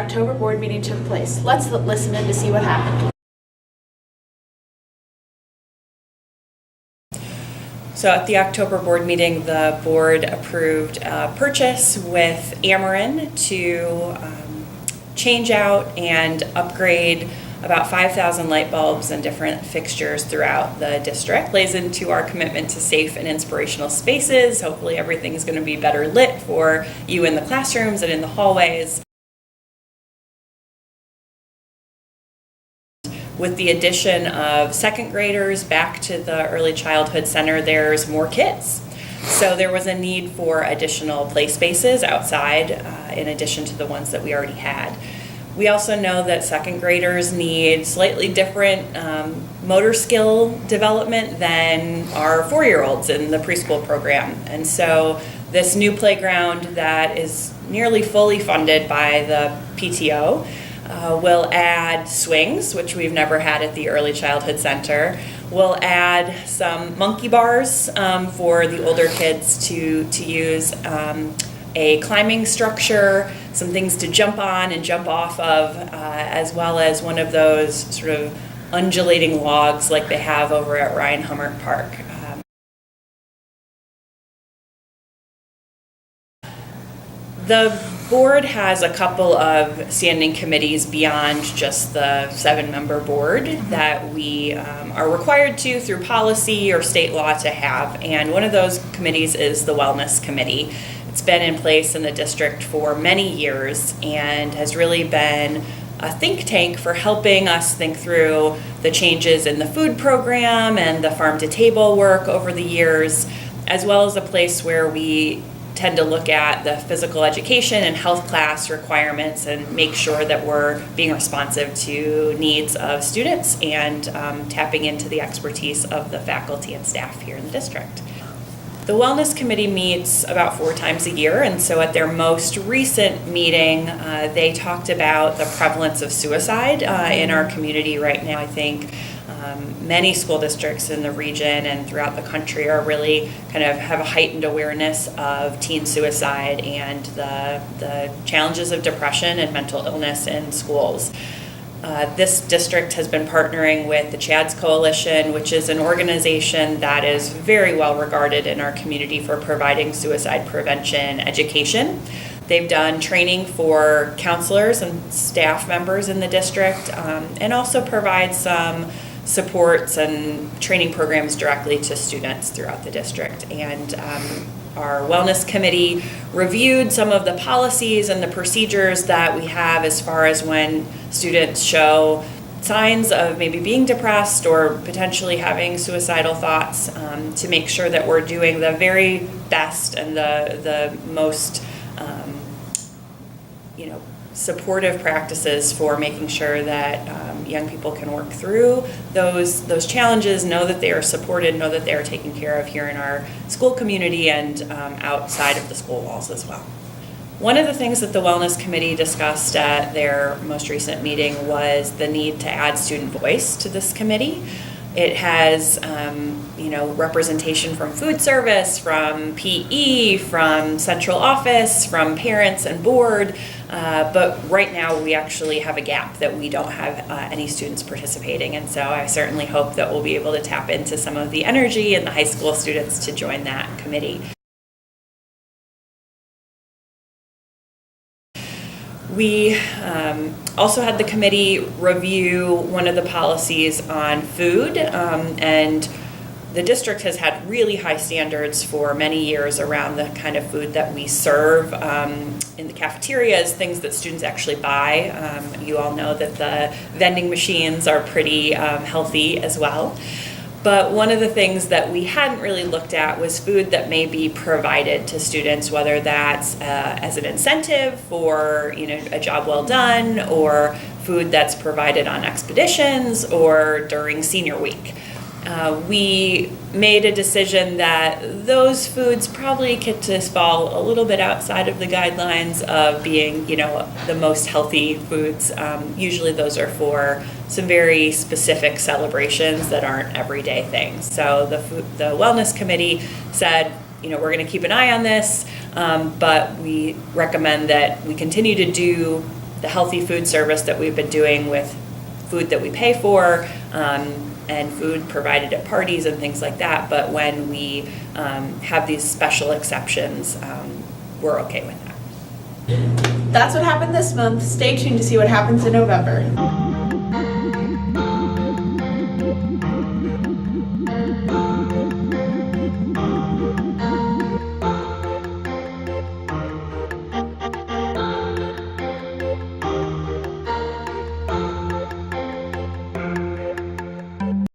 October board meeting took place. Let's listen in to see what happened. So at the October board meeting, the board approved a purchase with Ameren to change out and upgrade about 5,000 light bulbs and different fixtures throughout the district. Plays into our commitment to safe and inspirational spaces. Hopefully everything is going to be better lit for you in the classrooms and in the hallways. With the addition of second graders back to the Early Childhood Center, there's more kids. So there was a need for additional play spaces outside in addition to the ones that we already had. We also know that second graders need slightly different motor skill development than our 4-year-olds in the preschool program. And so this new playground that is nearly fully funded by the PTO will add swings, which we've never had at the Early Childhood Center. We'll add some monkey bars for the older kids to use, a climbing structure, some things to jump on and jump off of, as well as one of those sort of undulating logs like they have over at Ryan Hummert Park. The board has a couple of standing committees beyond just the 7-member board that we are required to through policy or state law to have, and one of those committees is the Wellness Committee. It's been in place in the district for many years and has really been a think tank for helping us think through the changes in the food program and the farm to table work over the years, as well as a place where we tend to look at the physical education and health class requirements and make sure that we're being responsive to needs of students and tapping into the expertise of the faculty and staff here in the district. The Wellness Committee meets about 4 times a year, and so at their most recent meeting, they talked about the prevalence of suicide in our community right now. I think many school districts in the region and throughout the country are really kind of have a heightened awareness of teen suicide and the challenges of depression and mental illness in schools. This district has been partnering with the CHADS Coalition, which is an organization that is very well regarded in our community for providing suicide prevention education. They've done training for counselors and staff members in the district and also provide some supports and training programs directly to students throughout the district. And our Wellness Committee reviewed some of the policies and the procedures that we have as far as when students show signs of maybe being depressed or potentially having suicidal thoughts, to make sure that we're doing the very best and the most supportive practices for making sure that young people can work through those challenges, know that they are supported, know that they are taken care of here in our school community and outside of the school walls as well. One of the things that the Wellness Committee discussed at their most recent meeting was the need to add student voice to this committee. It has representation from food service, from PE, from central office, from parents and board, but right now we actually have a gap that we don't have any students participating, and so I certainly hope that we'll be able to tap into some of the energy in the high school students to join that committee. We also had the committee review one of the policies on food, and the district has had really high standards for many years around the kind of food that we serve in the cafeterias, things that students actually buy. You all know that the vending machines are pretty healthy as well. But one of the things that we hadn't really looked at was food that may be provided to students, whether that's as an incentive for a job well done, or food that's provided on expeditions or during senior week. We made a decision that those foods probably get to fall a little bit outside of the guidelines of being, the most healthy foods. Usually those are for some very specific celebrations that aren't everyday things. So the Wellness Committee said, we're going to keep an eye on this, but we recommend that we continue to do the healthy food service that we've been doing with food that we pay for, and food provided at parties and things like that. But when we have these special exceptions, we're okay with that. That's what happened this month. Stay tuned to see what happens in November.